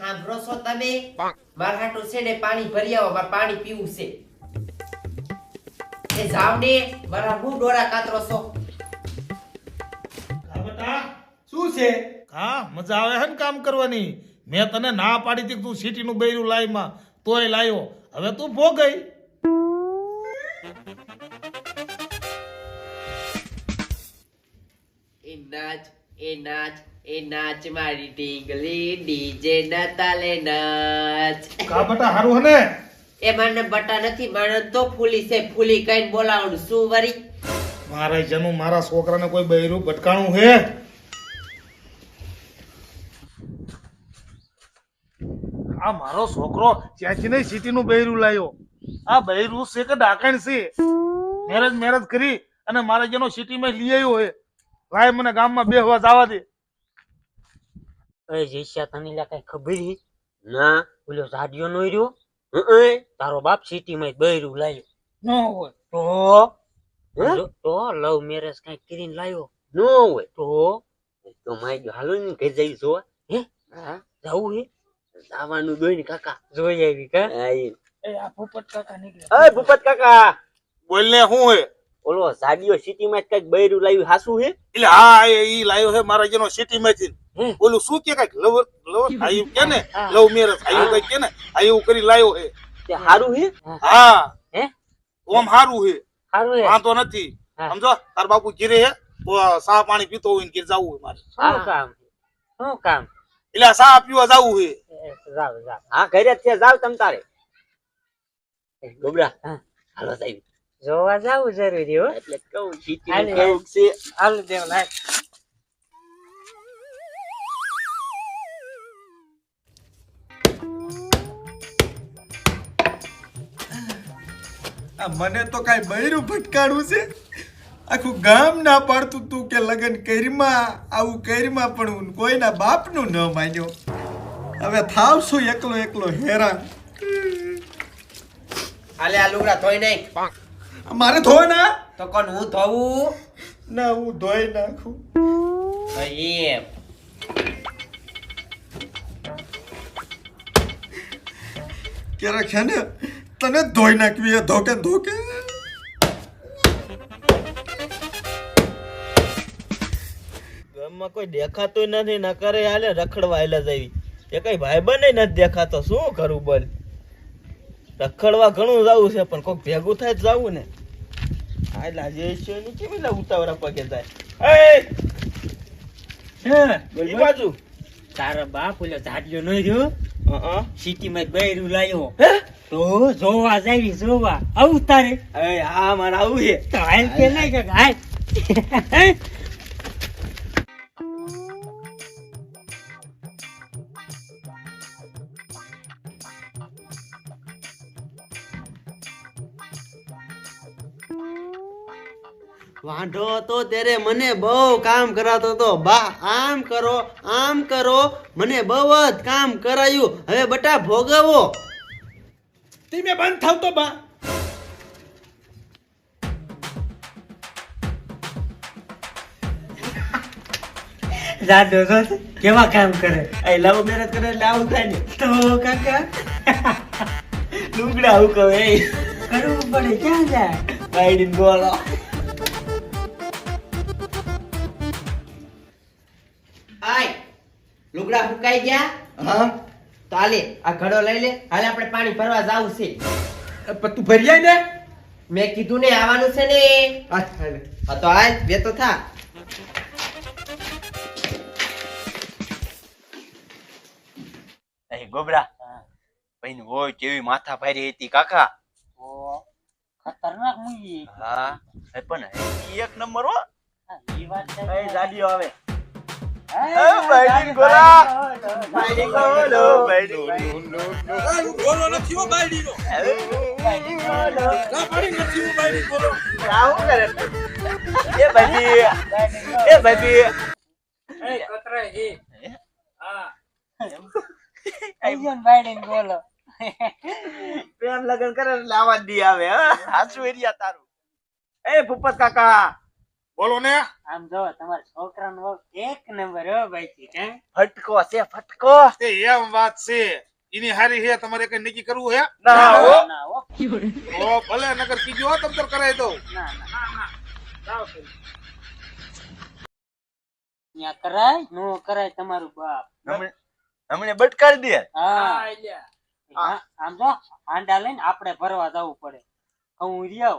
સાંભળો છો તમે? મારા હાટુ છે ને પાણી ભરી આવો, મારે પાણી પીવું છે. એ જાવ ને, મારા હું ડોરા કાતરો છો. હા બેટા શું છે? હા મજા આવે છે ને કામ કરવાની. મેં તને ના પાડી હતી કે તું સિટીનું બૈરું લાયમાં, તોય લાયો. હવે તું ભોગઈ. એ નાચ મારી ઢીંગલી ડીજે ના તાલે નાચ. કા બેટા હારું હને? એ મને બટા નથી, મને તો ફૂલી છે. ફૂલી કઈ બોલાવવાનું શું વરી? મારા જનું મારા છોકરાને કોઈ બૈરું ભટકાણું હે? આ મારો છોકરો ત્યાંથી નહીં સિટીનું બૈરું લાયો. આ બૈરું છે કે ડાકણ છે? મેરેજ કરી અને મારા જેનો સિટીમાં લઈ આવ્યો હે. લાય મને ગામમાં બેહવા જવા દે. એ જેસ્યા તને લા કઈ ખબર હી? ના ઓલો જાડિયો નો રહ્યો તારો બાપ સિટી માં બૈરું લાયો ન હોય તો લવ મેરેજ કઈ કરીને લાયો ન હોય તો માઈ હાલો ને ઘર જઈ જો હે જાવું હે જવાનું દોઈ ને કાકા જોઈ આવી કા એ આ ભૂપત કાકા નીકળે. એ ભૂપત કાકા બોલ ને શું હે? ઓલો જાડિયો સિટી માં કઈક બૈરું લાવ્યું હાસું હે? એટલે હા ઈ લાયો હે મારા જેનો સિટીમાંથી. ઓલું શું કે કઈક લવ આયુ કે ને લવ મેરેજ આયુ કઈક કે ને આયુ કરી લાયો હે. તે હારું હે? હા હે ઓમ હારું હે, હારું હે વાંધો નથી. સમજો તાર બાપુ ઘીરે હે તો સા પાણી પીતો હોય ને ઘીર જાવું હોય મારે. શું કામ એટલે સા પીવા જાવું હે. જાવ હા ઘરે જ છે જાવ તમ તારે ગોબરા હાલો સાહેબ જોવા જાવું જરૂરી હો એટલે કહું સિટી કેવું છે હાલ દેવ લાય મને તો કાંઈ બૈરું ભટકાડવું છે. આખું ગામ ના પાડતું તું કે લગન કરીમાં આવું કરીમાં પણ હું કોઈના બાપનું ન માન્યો. હવે થાવ છું એકલો એકલો હેરાન. હાલે આ લુગડા ધોઈ નાખ. મારે ધોવા ના? તો કોણ હું ધોવું? ના હું ધોઈ નાખું. એમ ક્યારેક છે ને તને ધોઈ નાખવી એ ધોકે ધોકે. ગામમાં કોઈ દેખાતું નથી ન કરે હાલે રખડવા હાલે જવી એ કઈ ભાઈ બને નથી દેખાતો શું કરું બોલ રખડવા ઘણું જવું છે પણ કોઈક ભેગું થાય તો જવું ને આલા જે છે ને કેવી લા ઉતાવળા પગે જાય એ બાજુ તારા બાપ ઓલો જાડિયો નો રહ્યો સિટી માં બૈરું લાયો હે તો જોવા જાવી જોવા આવું તારે હા મારે આવું છે તો હાલ કે નહીં કે હાલ વાંઢો હતો ત્યારે મને બહુ કામ કરાતો હતો બા આમ કરો મને બહુ જ કામ કરાયું હવે બટા ભોગવો ધીમે બંધ થાવ તો બા. જાડો છો કેવા કામ કરે એ લવ મેરેજ કરે એટલે આવું થાય ને તો કાકા લુગડા આવું કહે કરવું પડે ક્યાં જાય બાઈડીને બોલો આય લુગડા સુકાઈ ગયા? હા તો હાલે આ ઘડો લઈ લે. હાલે આપણે પાણી ભરવા જાવું છે. પણ તું ભરી આય ને. મેં કીધું ને આવવાનું છે ને. હા તો આય બે તો થા. એ ગોબરા ભાઈ ને હોય કેવી માથા ભારી હતી કાકા ખતરનાક મુઈ હા પણ એક નંબર હો ઈ વાત છે એ જાડિયો આવે બાઈડી ગોલા બાઈડી ગોલો બાઈડી બોલો નથી હો બાયડી નો. બાઈડી ગોલો ના પાડી નથી હો બાયડી બોલો. આવું કરે એ બાઈડી એ બાઈડી એ કતરા હે. હા આઈજન બાઈડી ગોલો પ્રેમ લગન કરે એટલે આવાજ દી આવે હા હાચું એરિયા તારું એ ભૂપત કાકા બોલો ને. આમ જો તમારા છોકરાનો વહુ એક નંબર હો ભાઈ હે ફટકો છે ફટકો. તે એમ વાત છે એની હારી હે તમારે કઈ નક્કી કરવું હે? ના હો. ના હો ઓ ભલે નકર કીજો હો તમ તાર કરાઈ દઉં. ના જાઓ તમે. ન્યા કરાય નો કરાય તમારું બાપ હમણે બટકાડી દે. હા આમ જો હાંડા લઈને આપણે ભરવા જવું પડે હું રિયાવ